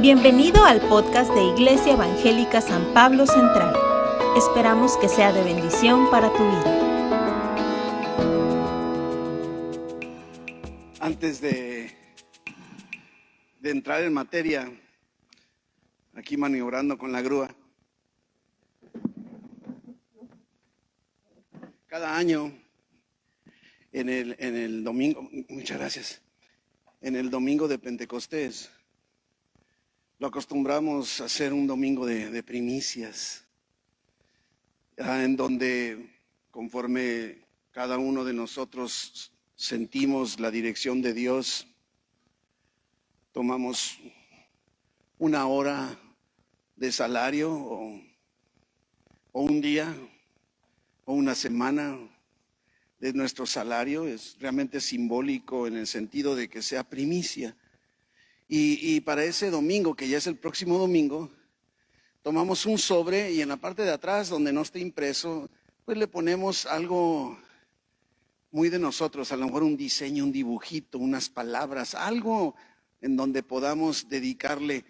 Bienvenido al podcast de Iglesia Evangélica San Pablo Central. Esperamos que sea de bendición para tu vida. Antes de entrar en materia, aquí maniobrando con la grúa, cada año en el domingo, muchas gracias, en el domingo de Pentecostés, lo acostumbramos a hacer un domingo de primicias, en donde conforme cada uno de nosotros sentimos la dirección de Dios, tomamos una hora de salario o un día o una semana de nuestro salario. Es realmente simbólico en el sentido de que sea primicia. Y para ese domingo, que ya es el próximo domingo, tomamos un sobre y en la parte de atrás donde no esté impreso, pues le ponemos algo muy de nosotros, a lo mejor un diseño, un dibujito, unas palabras, algo en donde podamos dedicarle.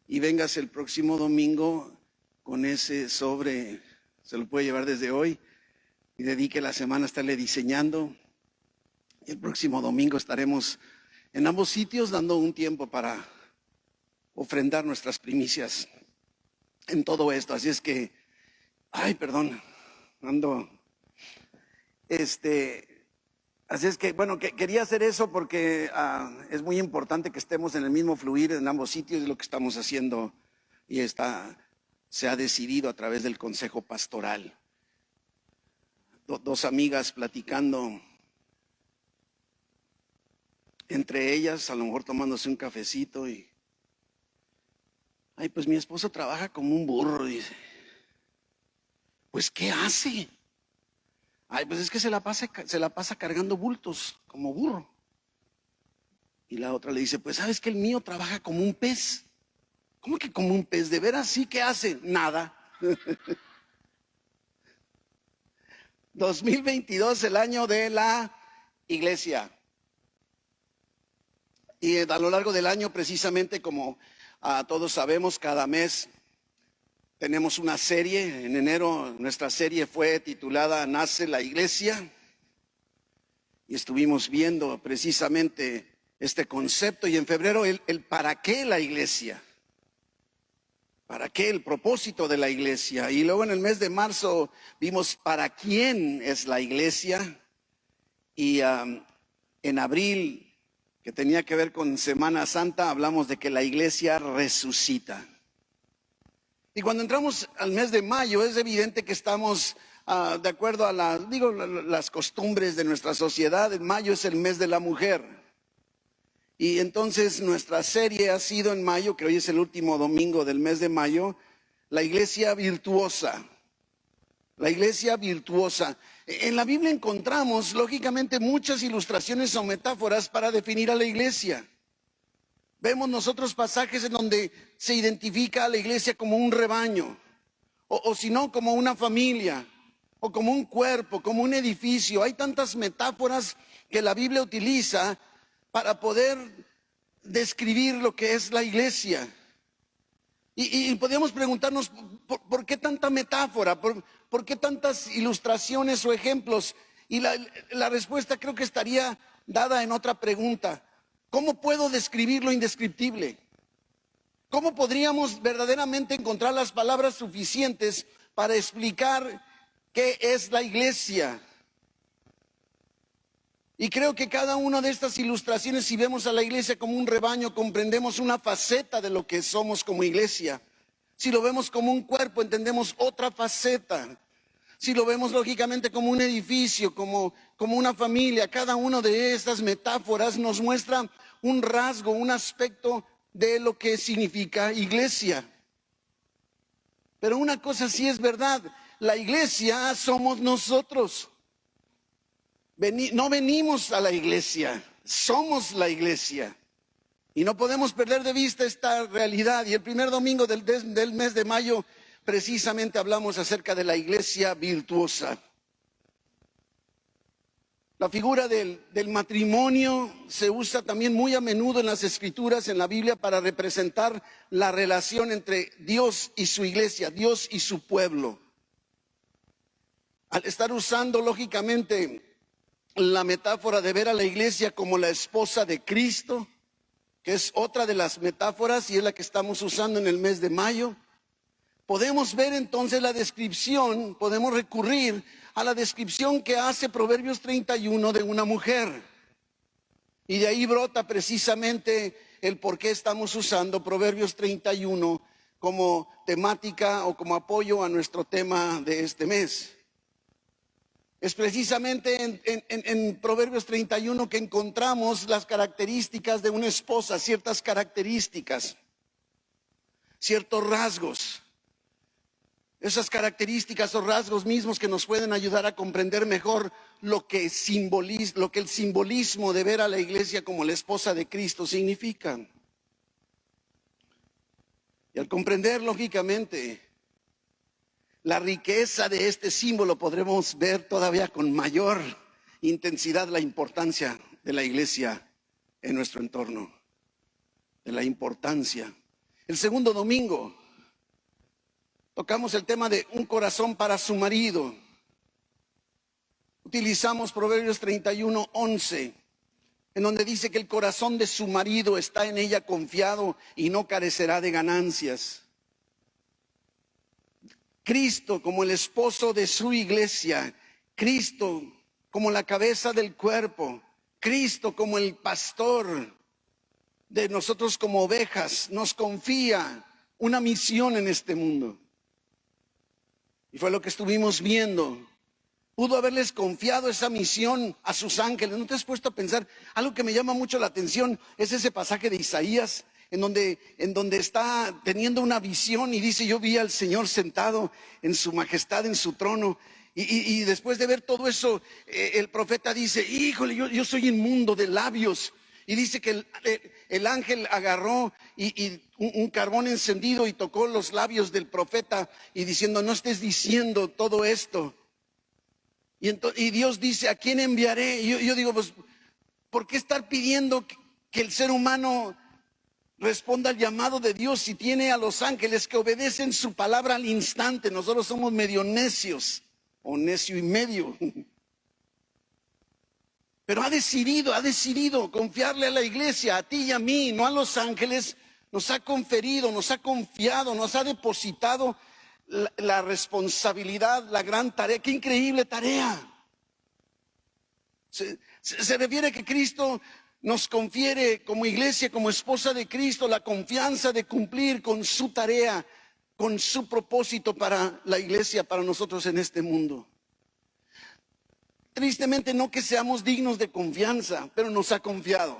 Y vengas el próximo domingo con ese sobre, se lo puede llevar desde hoy y dedique la semana a estarle diseñando. Y el próximo domingo estaremos en ambos sitios dando un tiempo para ofrendar nuestras primicias en todo esto. Así es que, así es que, bueno, quería hacer eso porque es muy importante que estemos en el mismo fluir en ambos sitios, de lo que estamos haciendo y se ha decidido a través del consejo pastoral. Dos amigas platicando entre ellas, a lo mejor tomándose un cafecito y, pues mi esposo trabaja como un burro, dice. Pues, ¿qué hace? Pues es que se la pasa cargando bultos como burro. Y la otra le dice, pues sabes que el mío trabaja como un pez. ¿Cómo que como un pez? ¿De veras sí? ¿Qué hace? Nada. 2022, el año de la iglesia. Y a lo largo del año, precisamente como todos sabemos, cada mes tenemos una serie. En enero nuestra serie fue titulada Nace la Iglesia. Y estuvimos viendo precisamente este concepto. Y en febrero el para qué la iglesia. ¿Para qué? El propósito de la iglesia. Y luego en el mes de marzo vimos para quién es la iglesia. Y en abril, que tenía que ver con Semana Santa, hablamos de que la iglesia resucita. Y cuando entramos al mes de mayo, es evidente que estamos de acuerdo a las costumbres de nuestra sociedad. En mayo es el mes de la mujer. Y entonces nuestra serie ha sido en mayo, que hoy es el último domingo del mes de mayo, la iglesia virtuosa. La iglesia virtuosa. En la Biblia encontramos, lógicamente, muchas ilustraciones o metáforas para definir a la iglesia. Vemos nosotros pasajes en donde se identifica a la iglesia como un rebaño, o si no, como una familia, o como un cuerpo, como un edificio. Hay tantas metáforas que la Biblia utiliza para poder describir lo que es la iglesia. Y podríamos preguntarnos, ¿por qué tanta metáfora? ¿Por qué tantas ilustraciones o ejemplos? Y la respuesta creo que estaría dada en otra pregunta. ¿Cómo puedo describir lo indescriptible? ¿Cómo podríamos verdaderamente encontrar las palabras suficientes para explicar qué es la iglesia? Y creo que cada una de estas ilustraciones, si vemos a la iglesia como un rebaño, comprendemos una faceta de lo que somos como iglesia. Si lo vemos como un cuerpo, entendemos otra faceta. Si lo vemos lógicamente como un edificio, como una familia, cada una de estas metáforas nos muestra un rasgo, un aspecto de lo que significa iglesia. Pero una cosa sí es verdad, la iglesia somos nosotros. No venimos a la iglesia, somos la iglesia. Y no podemos perder de vista esta realidad. Y el primer domingo del mes de mayo precisamente hablamos acerca de la iglesia virtuosa. La figura del matrimonio se usa también muy a menudo en las Escrituras, en la Biblia, para representar la relación entre Dios y su iglesia, Dios y su pueblo. Al estar usando, lógicamente, la metáfora de ver a la iglesia como la esposa de Cristo, que es otra de las metáforas y es la que estamos usando en el mes de mayo, podemos ver entonces la descripción, podemos recurrir a la descripción que hace Proverbios 31 de una mujer. Y de ahí brota precisamente el por qué estamos usando Proverbios 31 como temática o como apoyo a nuestro tema de este mes. Es precisamente en Proverbios 31 que encontramos las características de una esposa, ciertas características, ciertos rasgos. Esas características o rasgos mismos que nos pueden ayudar a comprender mejor lo que el simbolismo de ver a la iglesia como la esposa de Cristo significa. Y al comprender lógicamente la riqueza de este símbolo, podremos ver todavía con mayor intensidad la importancia de la iglesia en nuestro entorno, de la importancia. El segundo domingo tocamos el tema de un corazón para su marido. Utilizamos Proverbios 31:11, en donde dice que el corazón de su marido está en ella confiado y no carecerá de ganancias. Cristo como el esposo de su iglesia, Cristo como la cabeza del cuerpo, Cristo como el pastor de nosotros como ovejas, nos confía una misión en este mundo. Y fue lo que estuvimos viendo. Pudo haberles confiado esa misión a sus ángeles. ¿No te has puesto a pensar? Algo que me llama mucho la atención es ese pasaje de Isaías en donde está teniendo una visión y dice: yo vi al Señor sentado en su majestad, en su trono. Y después de ver todo eso, el profeta dice: híjole, yo soy inmundo de labios. Y dice que el ángel agarró un carbón encendido y tocó los labios del profeta y diciendo: no estés diciendo todo esto. Y Dios dice: ¿a quién enviaré? Y yo digo, pues, ¿por qué estar pidiendo que el ser humano responda al llamado de Dios si tiene a los ángeles que obedecen su palabra al instante? Nosotros somos medio necios, o necio y medio. Pero ha decidido confiarle a la iglesia, a ti y a mí, no a los ángeles. Nos ha conferido, nos ha confiado, nos ha depositado la responsabilidad, la gran tarea. ¡Qué increíble tarea! Se refiere a que Cristo nos confiere como iglesia, como esposa de Cristo, la confianza de cumplir con su tarea, con su propósito para la iglesia, para nosotros en este mundo. Tristemente, no que seamos dignos de confianza, pero nos ha confiado.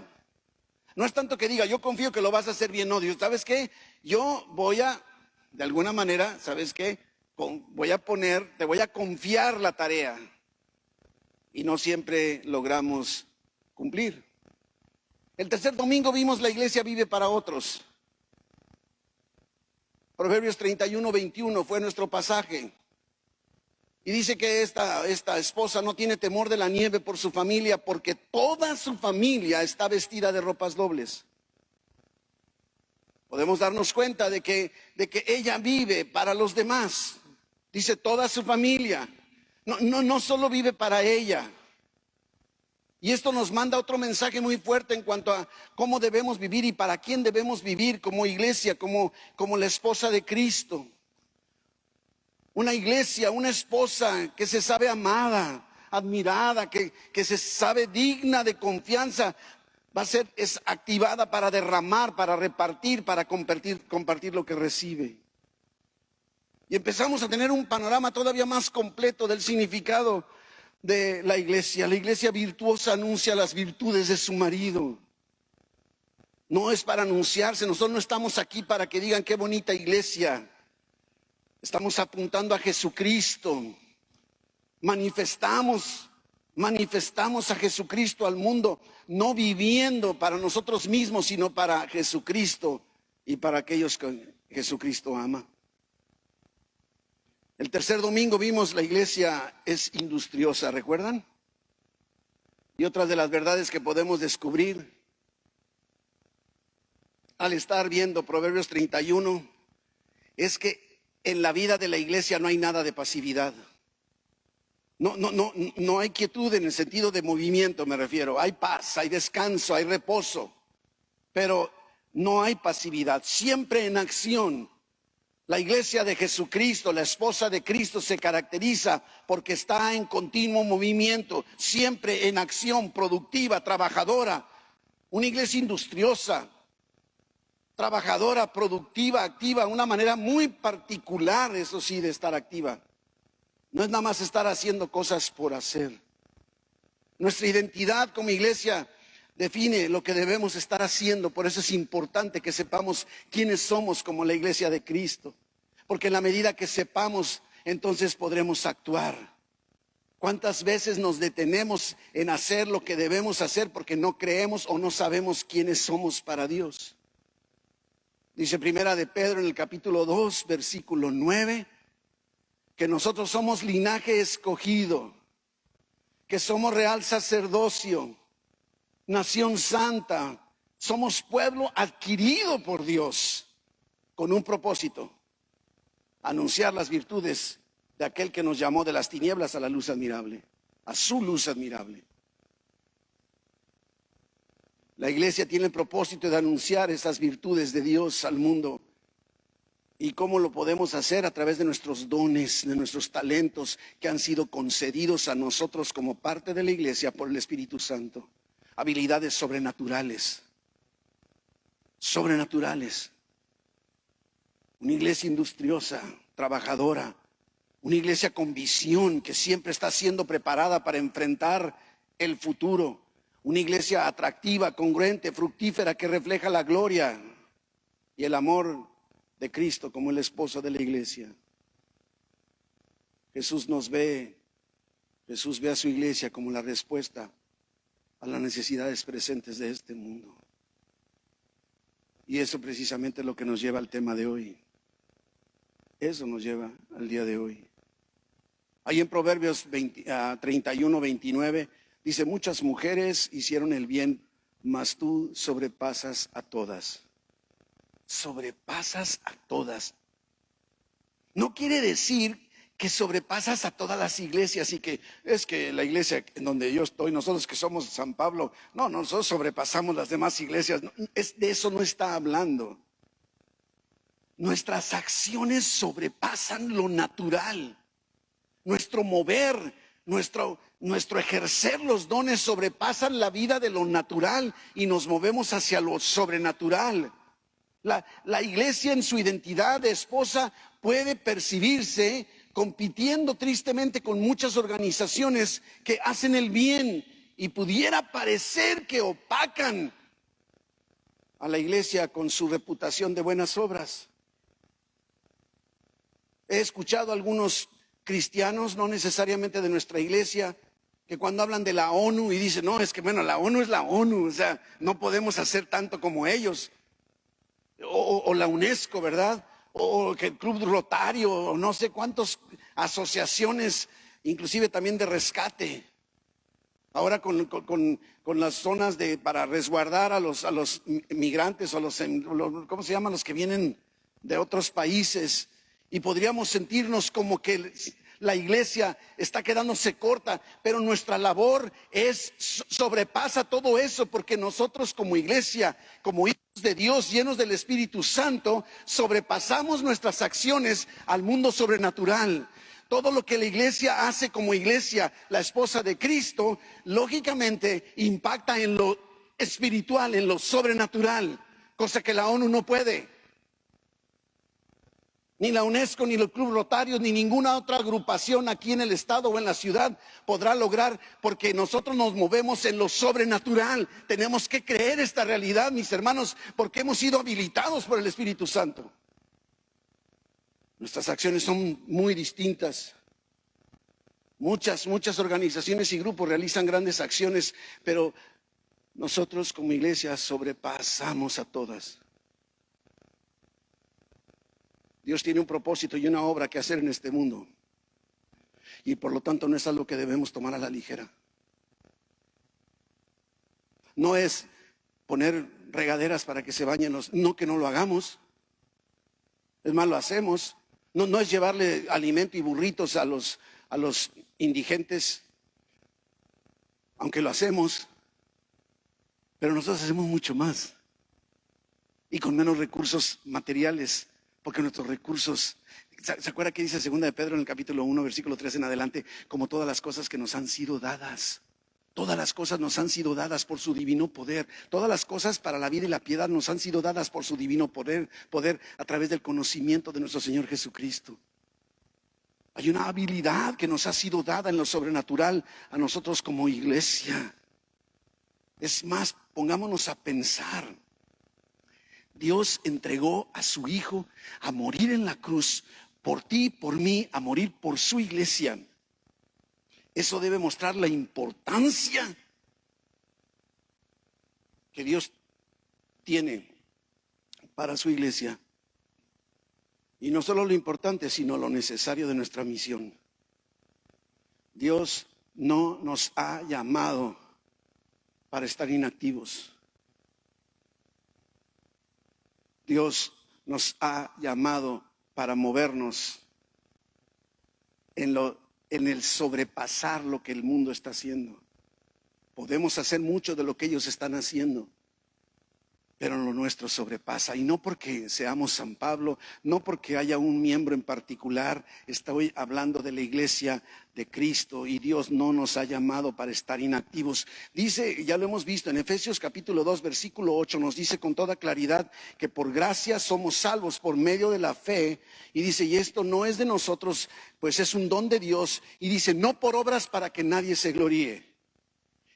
No es tanto que diga: yo confío que lo vas a hacer bien. No, Dios, ¿sabes qué? Yo voy a, de alguna manera, ¿sabes qué? Te voy a confiar la tarea. Y no siempre logramos cumplir. El tercer domingo vimos: la iglesia vive para otros. Proverbios 31:21 fue nuestro pasaje. Y dice que esta esposa no tiene temor de la nieve por su familia, porque toda su familia está vestida de ropas dobles. Podemos darnos cuenta de que ella vive para los demás. Dice toda su familia. No solo vive para ella. Y esto nos manda otro mensaje muy fuerte en cuanto a cómo debemos vivir y para quién debemos vivir como iglesia, como la esposa de Cristo. Una iglesia, una esposa que se sabe amada, admirada, que se sabe digna de confianza, es activada para derramar, para repartir, para compartir lo que recibe. Y empezamos a tener un panorama todavía más completo del significado de la iglesia. La iglesia virtuosa anuncia las virtudes de su marido. No es para anunciarse. Nosotros no estamos aquí para que digan: qué bonita iglesia. Estamos apuntando a Jesucristo. Manifestamos a Jesucristo al mundo, no viviendo para nosotros mismos, sino para Jesucristo y para aquellos que Jesucristo ama. El tercer domingo vimos: la iglesia es industriosa, ¿recuerdan? Y otras de las verdades que podemos descubrir al estar viendo Proverbios 31 es que en la vida de la iglesia no hay nada de pasividad. No hay quietud en el sentido de movimiento, me refiero. Hay paz, hay descanso, hay reposo, pero no hay pasividad, siempre en acción. La iglesia de Jesucristo, la esposa de Cristo, se caracteriza porque está en continuo movimiento, siempre en acción, productiva, trabajadora. Una iglesia industriosa, trabajadora, productiva, activa, una manera muy particular, eso sí, de estar activa. No es nada más estar haciendo cosas por hacer. Nuestra identidad como iglesia define lo que debemos estar haciendo. Por eso es importante que sepamos quiénes somos como la iglesia de Cristo. Porque en la medida que sepamos, entonces podremos actuar. ¿Cuántas veces nos detenemos en hacer lo que debemos hacer porque no creemos o no sabemos quiénes somos para Dios? Dice Primera de Pedro en el capítulo 2, versículo 9, que nosotros somos linaje escogido, que somos real sacerdocio, nación santa, somos pueblo adquirido por Dios con un propósito: anunciar las virtudes de aquel que nos llamó de las tinieblas a la luz admirable, a su luz admirable. La iglesia tiene el propósito de anunciar esas virtudes de Dios al mundo. ¿Y cómo lo podemos hacer? A través de nuestros dones, de nuestros talentos que han sido concedidos a nosotros como parte de la iglesia por el Espíritu Santo. Habilidades sobrenaturales. Sobrenaturales. Una iglesia industriosa, trabajadora. Una iglesia con visión que siempre está siendo preparada para enfrentar el futuro. Una iglesia atractiva, congruente, fructífera, que refleja la gloria y el amor de Cristo como el esposo de la iglesia. Jesús ve a su iglesia como la respuesta a las necesidades presentes de este mundo. Y eso precisamente es lo que nos lleva al tema de hoy. Eso nos lleva al día de hoy. Ahí en Proverbios 31, 29 dice: muchas mujeres hicieron el bien, mas tú sobrepasas a todas. Sobrepasas a todas. No quiere decir que sobrepasas a todas las iglesias y que es que la iglesia en donde yo estoy, nosotros que somos San Pablo, no, nosotros sobrepasamos las demás iglesias. No, de eso no está hablando. Nuestras acciones sobrepasan lo natural. Nuestro mover, nuestro ejercer los dones sobrepasan la vida de lo natural y nos movemos hacia lo sobrenatural. La iglesia en su identidad de esposa puede percibirse compitiendo tristemente con muchas organizaciones que hacen el bien y pudiera parecer que opacan a la iglesia con su reputación de buenas obras. He escuchado a algunos cristianos, no necesariamente de nuestra iglesia, que cuando hablan de la ONU y dicen: no, es que bueno, la ONU es la ONU, o sea, no podemos hacer tanto como ellos. O la UNESCO, ¿verdad? O que el Club Rotario, o no sé cuántas asociaciones, inclusive también de rescate. Ahora con las zonas para resguardar a los migrantes, o ¿cómo se llaman? Los que vienen de otros países. Y podríamos sentirnos como que la iglesia está quedándose corta, pero nuestra labor sobrepasa todo eso, porque nosotros como iglesia, como hijos de Dios llenos del Espíritu Santo, sobrepasamos nuestras acciones al mundo sobrenatural. Todo lo que la iglesia hace como iglesia, la esposa de Cristo, lógicamente impacta en lo espiritual, en lo sobrenatural, cosa que la ONU no puede. Ni la UNESCO, ni el Club Rotario, ni ninguna otra agrupación aquí en el estado o en la ciudad podrá lograr, porque nosotros nos movemos en lo sobrenatural. Tenemos que creer esta realidad, mis hermanos, porque hemos sido habilitados por el Espíritu Santo. Nuestras acciones son muy distintas. Muchas organizaciones y grupos realizan grandes acciones, pero nosotros como iglesia sobrepasamos a todas. Dios tiene un propósito y una obra que hacer en este mundo. Y por lo tanto no es algo que debemos tomar a la ligera. No es poner regaderas para que se bañen los, no que no lo hagamos. Es más, lo hacemos. No es llevarle alimento y burritos a los indigentes, aunque lo hacemos. Pero nosotros hacemos mucho más. Y con menos recursos materiales, porque nuestros recursos, ¿se acuerda que dice 2 de Pedro en el capítulo 1, versículo 3 en adelante? Como todas las cosas que nos han sido dadas. Todas las cosas nos han sido dadas por su divino poder. Todas las cosas para la vida y la piedad nos han sido dadas por su divino poder a través del conocimiento de nuestro Señor Jesucristo. Hay una habilidad que nos ha sido dada en lo sobrenatural a nosotros como iglesia. Es más, pongámonos a pensar. Dios entregó a su Hijo a morir en la cruz por ti, por mí, a morir por su iglesia. Eso debe mostrar la importancia que Dios tiene para su iglesia. Y no solo lo importante, sino lo necesario de nuestra misión. Dios no nos ha llamado para estar inactivos. Dios nos ha llamado para movernos en el sobrepasar lo que el mundo está haciendo. Podemos hacer mucho de lo que ellos están haciendo, pero lo nuestro sobrepasa. Y no porque seamos San Pablo, no porque haya un miembro en particular. Estoy hablando de la iglesia de Cristo, y Dios no nos ha llamado para estar inactivos. Dice, ya lo hemos visto en Efesios capítulo 2, versículo 8, nos dice con toda claridad que por gracia somos salvos por medio de la fe. Y dice, y esto no es de nosotros, pues es un don de Dios. Y dice, no por obras para que nadie se gloríe.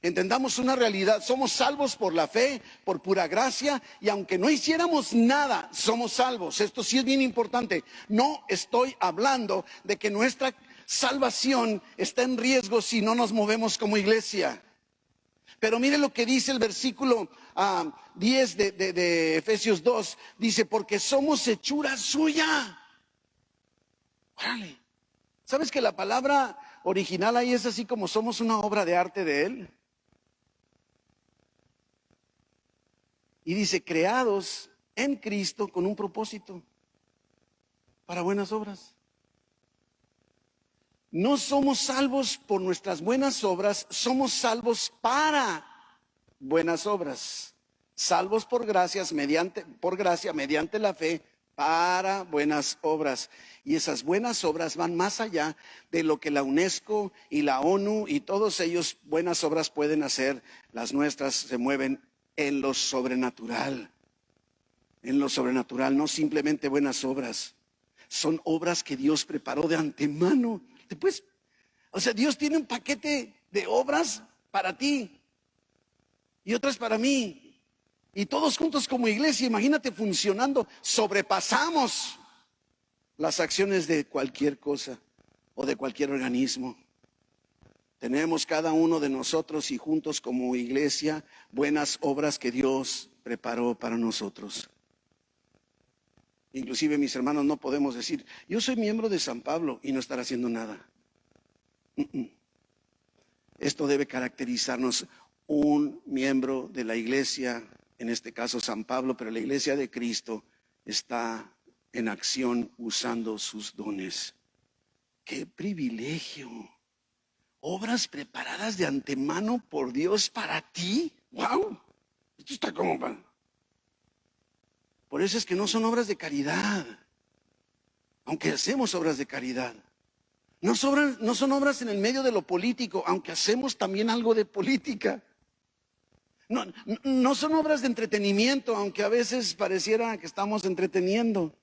Entendamos una realidad, somos salvos por la fe, por pura gracia, y aunque no hiciéramos nada, somos salvos. Esto sí es bien importante. No estoy hablando de que nuestra salvación está en riesgo si no nos movemos como iglesia. Pero mire lo que dice el versículo 10 de Efesios 2, dice, porque somos hechura suya. Órale. ¿Sabes que la palabra original ahí es así como somos una obra de arte de Él? Y dice, creados en Cristo con un propósito, para buenas obras. No somos salvos por nuestras buenas obras, somos salvos para buenas obras. Salvos por gracia mediante la fe, para buenas obras. Y esas buenas obras van más allá de lo que la UNESCO y la ONU y todos ellos buenas obras pueden hacer. Las nuestras se mueven en lo sobrenatural. En lo sobrenatural, no simplemente buenas obras. Son obras que Dios preparó de antemano. Después, o sea, Dios tiene un paquete de obras para ti y otras para mí. Y todos juntos como iglesia, imagínate funcionando, sobrepasamos las acciones de cualquier cosa o de cualquier organismo. Tenemos cada uno de nosotros y juntos como iglesia buenas obras que Dios preparó para nosotros. Inclusive, mis hermanos, no podemos decir, yo soy miembro de San Pablo y no estar haciendo nada. Esto debe caracterizarnos. Un miembro de la iglesia, en este caso San Pablo, pero la iglesia de Cristo está en acción usando sus dones. ¡Qué privilegio! Obras preparadas de antemano por Dios para ti. ¡Wow! Esto está como para... Por eso es que no son obras de caridad, aunque hacemos obras de caridad. No son obras en el medio de lo político, aunque hacemos también algo de política. No son obras de entretenimiento, aunque a veces pareciera que estamos entreteniendo.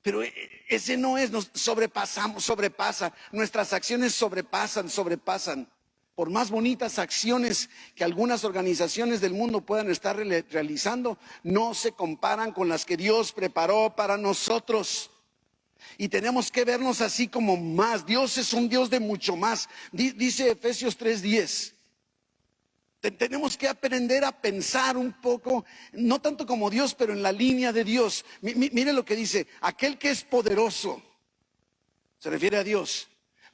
Pero ese no es, nos sobrepasa, nuestras acciones sobrepasan. Por más bonitas acciones que algunas organizaciones del mundo puedan estar realizando, no se comparan con las que Dios preparó para nosotros. Y tenemos que vernos así como más. Dios es un Dios de mucho más. Dice Efesios 3:10. Tenemos que aprender a pensar un poco, no tanto como Dios, pero en la línea de Dios. Mire lo que dice, aquel que es poderoso, se refiere a Dios,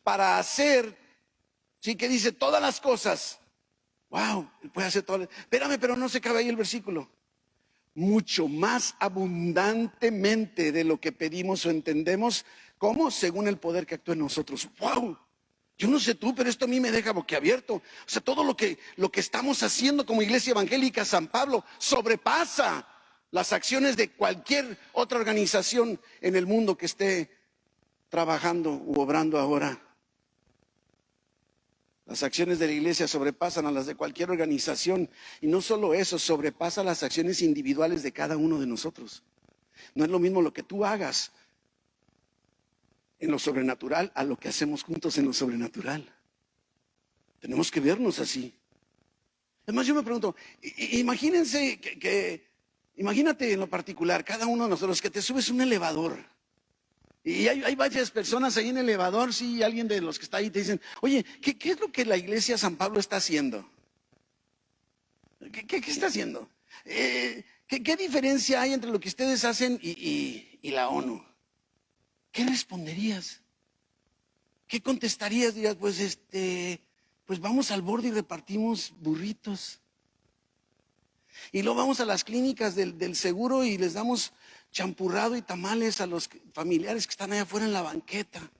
para hacer, sí, que dice todas las cosas, Wow, puede hacer todo. Espérame, pero no se acaba ahí el versículo. Mucho más abundantemente de lo que pedimos o entendemos, ¿cómo? Según el poder que actúa en nosotros. ¡Wow! Yo no sé tú, pero esto a mí me deja boquiabierto. O sea, todo lo que estamos haciendo como Iglesia Evangélica San Pablo sobrepasa las acciones de cualquier otra organización en el mundo que esté trabajando u obrando ahora. Las acciones de la iglesia sobrepasan a las de cualquier organización. Y no solo eso, sobrepasa las acciones individuales de cada uno de nosotros. No es lo mismo lo que tú hagas en lo sobrenatural a lo que hacemos juntos en lo sobrenatural. Tenemos que vernos así. Además, yo me pregunto, imagínense imagínate en lo particular, cada uno de nosotros, que te subes a un elevador. Y hay varias personas ahí en el elevador, sí, alguien de los que está ahí te dicen, oye, ¿qué es lo que la iglesia San Pablo está haciendo? ¿Qué está haciendo? ¿Qué diferencia hay entre lo que ustedes hacen y la ONU? ¿Qué responderías? ¿Qué contestarías? Dirías, pues vamos al borde y repartimos burritos. Y luego vamos a las clínicas del seguro y les damos champurrado y tamales a los familiares que están allá afuera en la banqueta.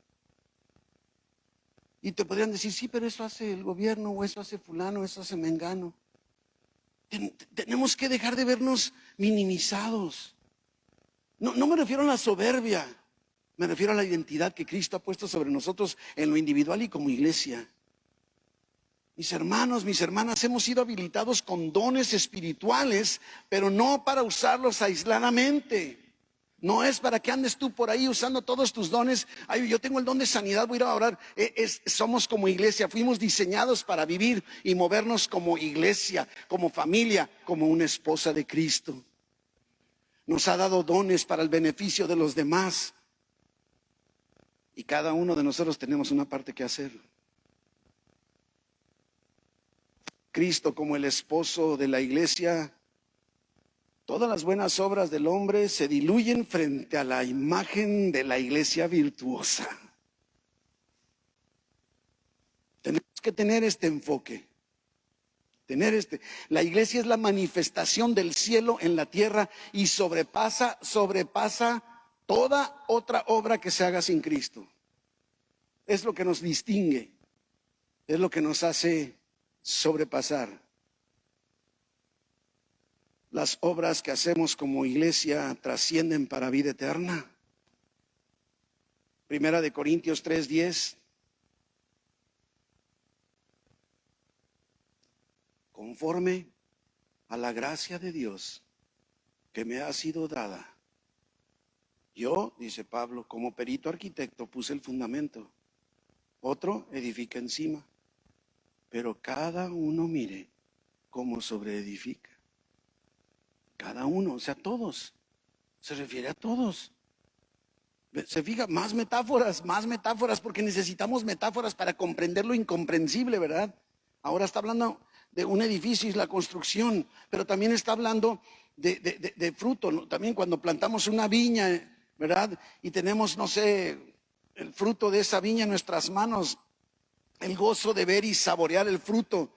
Y te podrían decir, sí, pero eso hace el gobierno, o eso hace fulano, o eso hace mengano. Tenemos que dejar de vernos minimizados. No me refiero a la soberbia, me refiero a la identidad que Cristo ha puesto sobre nosotros en lo individual y como iglesia. Mis hermanos, mis hermanas, hemos sido habilitados con dones espirituales, pero no para usarlos aisladamente. No es para que andes tú por ahí usando todos tus dones. Ay, yo tengo el don de sanidad, voy a ir a orar. Somos como iglesia, fuimos diseñados para vivir y movernos como iglesia, como familia, como una esposa de Cristo. Nos ha dado dones para el beneficio de los demás. Y cada uno de nosotros tenemos una parte que hacer. Cristo como el esposo de la iglesia, todas las buenas obras del hombre se diluyen frente a la imagen de la iglesia virtuosa. Tenemos que tener este enfoque. La iglesia es la manifestación del cielo en la tierra y sobrepasa toda otra obra que se haga sin Cristo. Es lo que nos distingue, es lo que nos hace sobrepasar. Las obras que hacemos como iglesia trascienden para vida eterna. Primera de Corintios 3:10. Conforme a la gracia de Dios que me ha sido dada. Yo, dice Pablo, como perito arquitecto puse el fundamento. Otro edifica encima. Pero cada uno mire cómo sobreedifica. Cada uno, o sea, todos. Se refiere a todos. Se fija, más metáforas, porque necesitamos metáforas para comprender lo incomprensible, ¿verdad? Ahora está hablando de un edificio y la construcción, pero también está hablando de fruto, ¿no? También cuando plantamos una viña, ¿verdad? Y tenemos, no sé, el fruto de esa viña en nuestras manos, el gozo de ver y saborear el fruto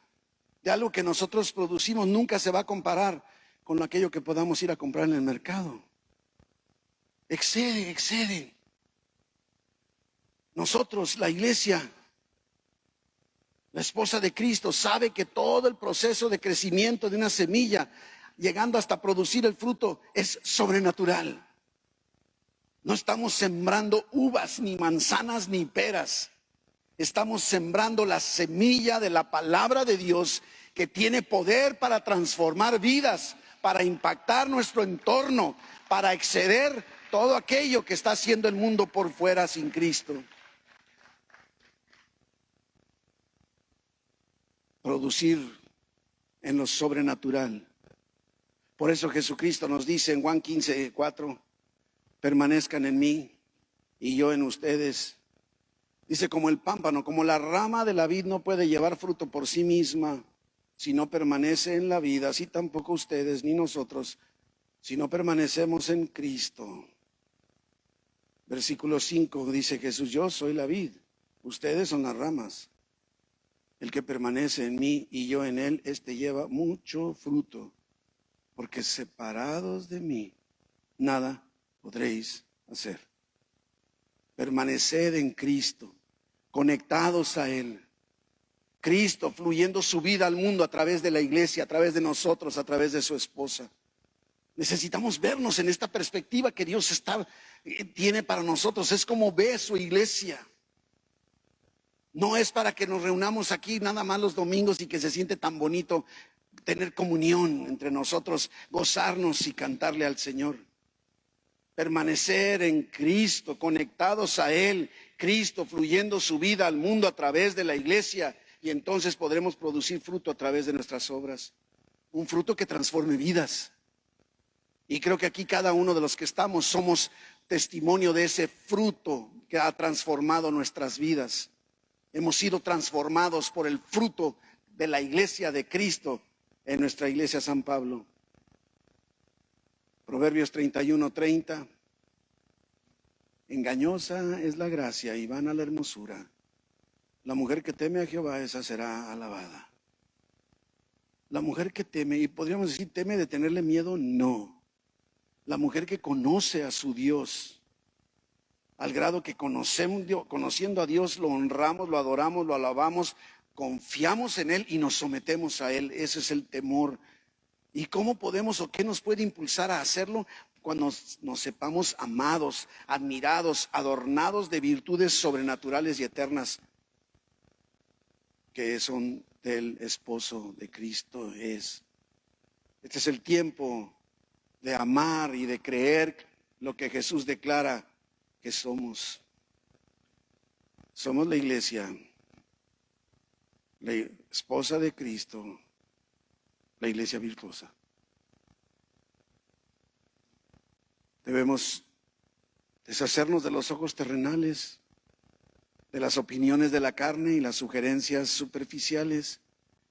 de algo que nosotros producimos nunca se va a comparar con aquello que podamos ir a comprar en el mercado. Excede. Nosotros, la iglesia, la esposa de Cristo, sabe que todo el proceso de crecimiento de una semilla, llegando hasta producir el fruto, es sobrenatural. No estamos sembrando uvas, ni manzanas, ni peras. Estamos sembrando la semilla de la palabra de Dios que tiene poder para transformar vidas, para impactar nuestro entorno, para exceder todo aquello que está haciendo el mundo por fuera sin Cristo. Producir en lo sobrenatural. Por eso Jesucristo nos dice en Juan 15:4, permanezcan en mí y yo en ustedes. Dice, como el pámpano, como la rama de la vid no puede llevar fruto por sí misma si no permanece en la vid, así tampoco ustedes ni nosotros, si no permanecemos en Cristo. Versículo 5 dice Jesús, yo soy la vid, ustedes son las ramas. El que permanece en mí y yo en él, este lleva mucho fruto, porque separados de mí, nada podréis hacer. Permaneced en Cristo, conectados a Él. Cristo fluyendo su vida al mundo a través de la iglesia, a través de nosotros, a través de su esposa. Necesitamos vernos en esta perspectiva que Dios tiene para nosotros. Es como ve su iglesia. No es para que nos reunamos aquí nada más los domingos y que se siente tan bonito tener comunión entre nosotros, gozarnos y cantarle al Señor. Permanecer en Cristo, conectados a Él, Cristo fluyendo su vida al mundo a través de la iglesia, y entonces podremos producir fruto a través de nuestras obras. Un fruto que transforme vidas. Y creo que aquí cada uno de los que estamos somos testimonio de ese fruto que ha transformado nuestras vidas. Hemos sido transformados por el fruto de la iglesia de Cristo en nuestra iglesia San Pablo. Proverbios 31:30. Engañosa es la gracia y vana la hermosura. La mujer que teme a Jehová, esa será alabada. La mujer que teme, y podríamos decir, ¿teme de tenerle miedo? No. La mujer que conoce a su Dios, al grado que conociendo a Dios, lo honramos, lo adoramos, lo alabamos, confiamos en Él y nos sometemos a Él. Ese es el temor. ¿Y cómo podemos o qué nos puede impulsar a hacerlo? Cuando nos sepamos amados, admirados, adornados de virtudes sobrenaturales y eternas que son del esposo de Cristo. Este es el tiempo de amar y de creer lo que Jesús declara que somos. Somos la iglesia, la esposa de Cristo, la iglesia virtuosa. Debemos deshacernos de los ojos terrenales, de las opiniones de la carne y las sugerencias superficiales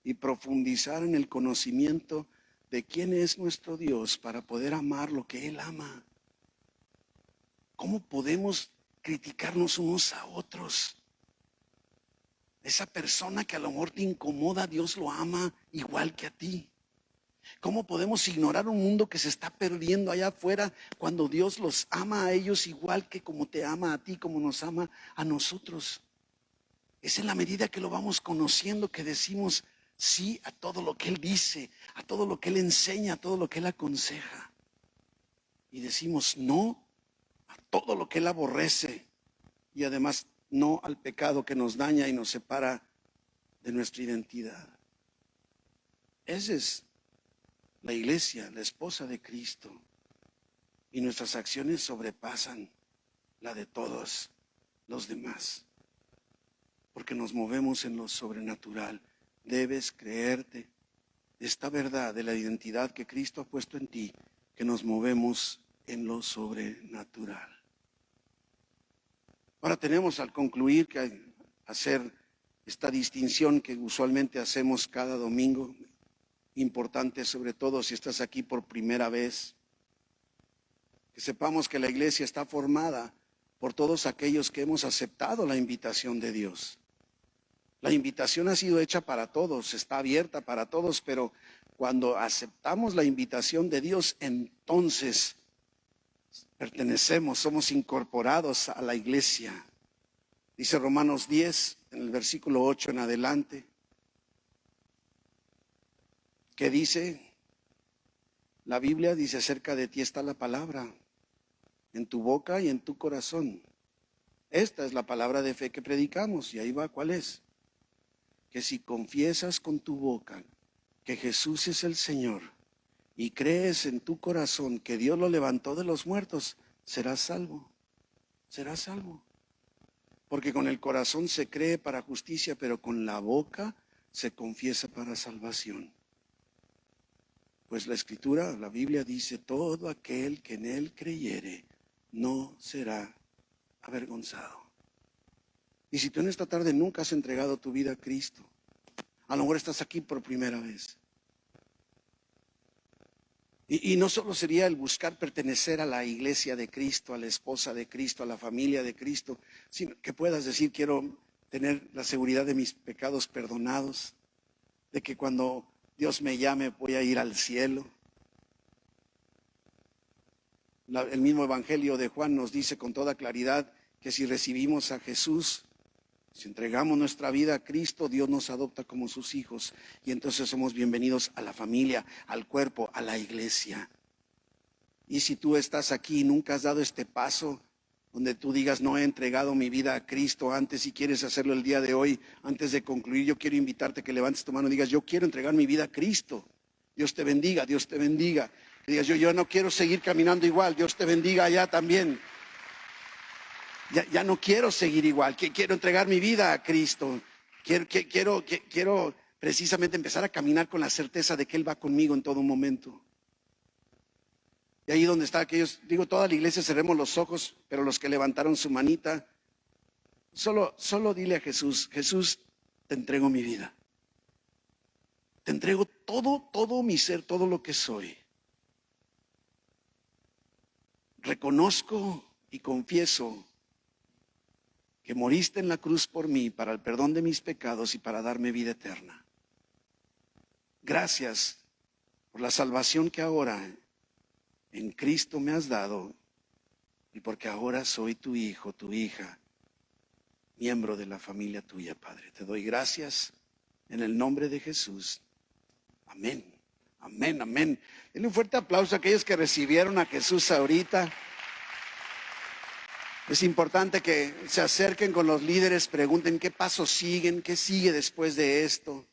y profundizar en el conocimiento de quién es nuestro Dios para poder amar lo que Él ama. ¿Cómo podemos criticarnos unos a otros? Esa persona que a lo mejor te incomoda, Dios lo ama igual que a ti. ¿Cómo podemos ignorar un mundo que se está perdiendo allá afuera cuando Dios los ama a ellos igual que como te ama a ti, como nos ama a nosotros? Es en la medida que lo vamos conociendo que decimos sí a todo lo que Él dice, a todo lo que Él enseña, a todo lo que Él aconseja. Y decimos no a todo lo que Él aborrece y además no al pecado que nos daña y nos separa de nuestra identidad. Esa es la iglesia, la esposa de Cristo. Y nuestras acciones sobrepasan la de todos los demás. Porque nos movemos en lo sobrenatural. Debes creerte esta verdad de la identidad que Cristo ha puesto en ti, que nos movemos en lo sobrenatural. Ahora tenemos al concluir que hacer esta distinción que usualmente hacemos cada domingo, importante sobre todo si estás aquí por primera vez, que sepamos que la iglesia está formada por todos aquellos que hemos aceptado la invitación de Dios. La invitación ha sido hecha para todos, está abierta para todos, pero cuando aceptamos la invitación de Dios, entonces pertenecemos, somos incorporados a la iglesia. Dice Romanos 10, en el versículo 8 en adelante, que dice, la Biblia dice acerca de ti está la palabra, en tu boca y en tu corazón. Esta es la palabra de fe que predicamos, y ahí va, ¿cuál es? Que si confiesas con tu boca que Jesús es el Señor y crees en tu corazón que Dios lo levantó de los muertos, serás salvo, serás salvo. Porque con el corazón se cree para justicia, pero con la boca se confiesa para salvación. Pues la Escritura, la Biblia dice, todo aquel que en Él creyere no será avergonzado. Y si tú en esta tarde nunca has entregado tu vida a Cristo, a lo mejor estás aquí por primera vez. Y no solo sería el buscar pertenecer a la iglesia de Cristo, a la esposa de Cristo, a la familia de Cristo, sino que puedas decir, quiero tener la seguridad de mis pecados perdonados, de que cuando Dios me llame voy a ir al cielo. El mismo Evangelio de Juan nos dice con toda claridad que si recibimos a Jesús, si entregamos nuestra vida a Cristo, Dios nos adopta como sus hijos y entonces somos bienvenidos a la familia, al cuerpo, a la iglesia. Y si tú estás aquí y nunca has dado este paso, donde tú digas, no he entregado mi vida a Cristo antes, y quieres hacerlo el día de hoy, antes de concluir, yo quiero invitarte que levantes tu mano y digas, yo quiero entregar mi vida a Cristo. Dios te bendiga, Dios te bendiga. Que digas, yo no quiero seguir caminando igual, Dios te bendiga allá también. Ya no quiero seguir igual, quiero entregar mi vida a Cristo. Quiero precisamente empezar a caminar con la certeza de que Él va conmigo en todo momento. Y ahí donde está aquellos, digo, toda la iglesia cerremos los ojos, pero los que levantaron su manita, solo dile a Jesús, Jesús, te entrego mi vida. Te entrego todo mi ser, todo lo que soy. Reconozco y confieso que moriste en la cruz por mí para el perdón de mis pecados y para darme vida eterna. Gracias por la salvación que ahora en Cristo me has dado y porque ahora soy tu hijo, tu hija, miembro de la familia tuya, Padre. Te doy gracias en el nombre de Jesús. Amén, amén, amén. Denle un fuerte aplauso a aquellos que recibieron a Jesús ahorita. Es importante que se acerquen con los líderes, pregunten qué pasos siguen, qué sigue después de esto.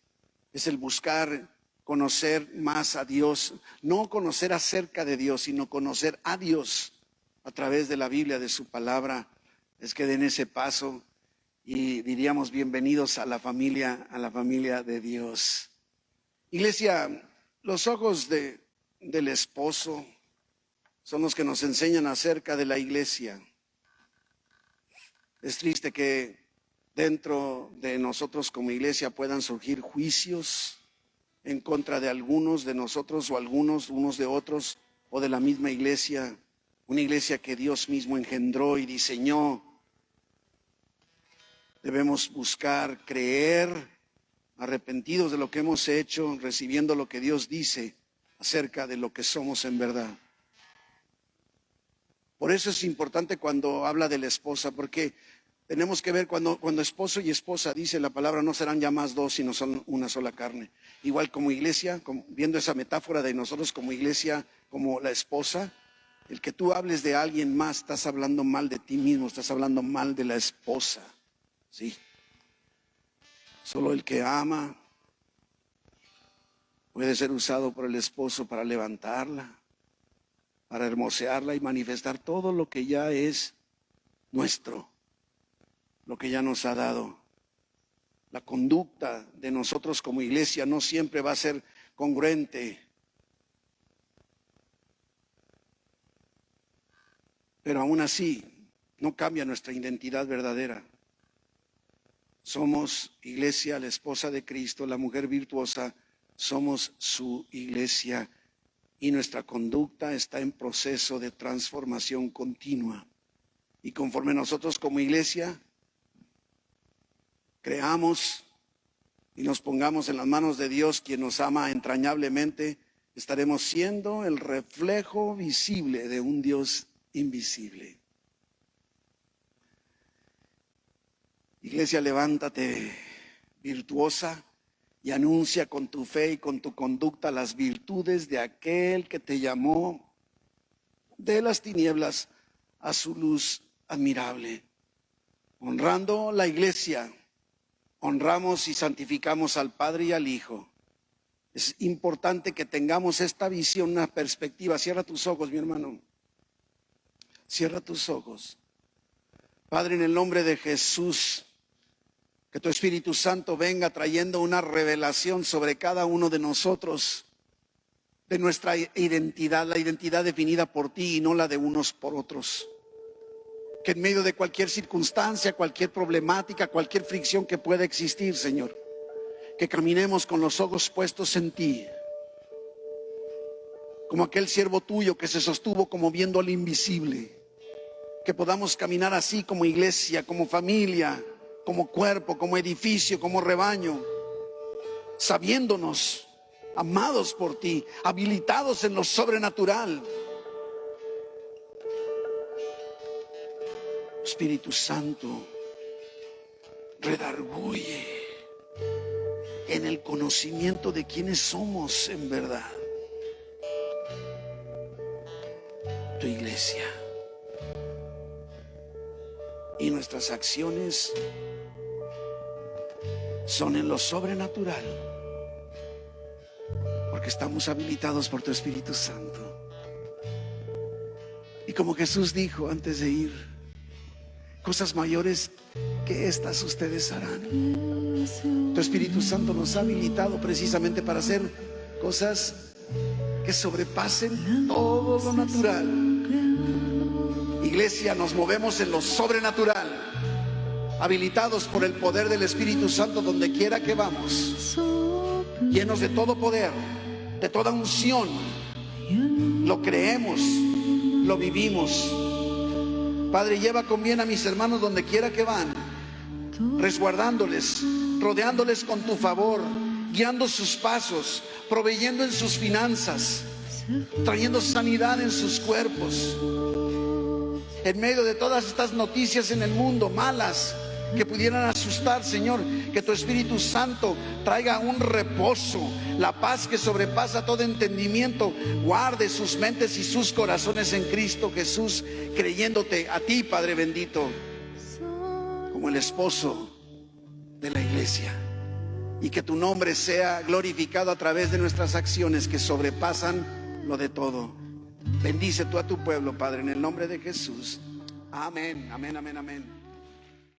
Es el buscar conocer más a Dios, no conocer acerca de Dios, sino conocer a Dios a través de la Biblia, de su palabra. Es que den ese paso y diríamos bienvenidos a la familia de Dios. Iglesia, los ojos del esposo son los que nos enseñan acerca de la iglesia. Es triste que dentro de nosotros como iglesia puedan surgir juicios en contra de algunos de nosotros o algunos unos de otros o de la misma iglesia, una iglesia que Dios mismo engendró y diseñó. Debemos buscar creer, arrepentidos de lo que hemos hecho, recibiendo lo que Dios dice acerca de lo que somos en verdad. Por eso es importante cuando habla de la esposa, porque tenemos que ver cuando esposo y esposa dice la palabra, no serán ya más dos, sino son una sola carne. Igual como iglesia, viendo esa metáfora de nosotros como iglesia, como la esposa, el que tú hables de alguien más, estás hablando mal de ti mismo, estás hablando mal de la esposa. Sí. Solo el que ama puede ser usado por el esposo para levantarla, para hermosearla y manifestar todo lo que ya es nuestro, lo que ya nos ha dado. La conducta de nosotros como iglesia no siempre va a ser congruente, pero aún así no cambia nuestra identidad verdadera. Somos iglesia, la esposa de Cristo, la mujer virtuosa, somos su iglesia y nuestra conducta está en proceso de transformación continua. Y conforme nosotros como iglesia creamos y nos pongamos en las manos de Dios, quien nos ama entrañablemente, estaremos siendo el reflejo visible de un Dios invisible. Iglesia, levántate virtuosa y anuncia con tu fe y con tu conducta las virtudes de aquel que te llamó de las tinieblas a su luz admirable. Honrando la iglesia, honramos y santificamos al Padre y al Hijo. Es importante que tengamos esta visión, una perspectiva. Cierra tus ojos, mi hermano. Cierra tus ojos. Padre, en el nombre de Jesús, que tu Espíritu Santo venga trayendo una revelación sobre cada uno de nosotros, de nuestra identidad, la identidad definida por ti y no la de unos por otros. Que en medio de cualquier circunstancia, cualquier problemática, cualquier fricción que pueda existir, Señor, que caminemos con los ojos puestos en ti, como aquel siervo tuyo que se sostuvo como viendo al invisible. Que podamos caminar así como iglesia, como familia, como cuerpo, como edificio, como rebaño, sabiéndonos amados por ti, habilitados en lo sobrenatural. Espíritu Santo, redarguye en el conocimiento de quiénes somos en verdad. Tu iglesia y nuestras acciones son en lo sobrenatural, porque estamos habilitados por tu Espíritu Santo. Y como Jesús dijo antes de ir, cosas mayores que estas ustedes harán. Tu Espíritu Santo nos ha habilitado precisamente para hacer cosas que sobrepasen todo lo natural. Iglesia, nos movemos en lo sobrenatural, habilitados por el poder del Espíritu Santo donde quiera que vamos, llenos de todo poder, de toda unción. Lo creemos, lo vivimos. Padre, lleva con bien a mis hermanos donde quiera que van, resguardándoles, rodeándoles con tu favor, guiando sus pasos, proveyendo en sus finanzas, trayendo sanidad en sus cuerpos. En medio de todas estas noticias en el mundo malas que pudieran asustar, Señor, que tu Espíritu Santo traiga un reposo, la paz que sobrepasa todo entendimiento, guarde sus mentes y sus corazones en Cristo Jesús, creyéndote a ti, Padre bendito, como el esposo de la iglesia, y que tu nombre sea glorificado a través de nuestras acciones que sobrepasan lo de todo. Bendice tú a tu pueblo, Padre, en el nombre de Jesús. Amén, amén, amén, amén.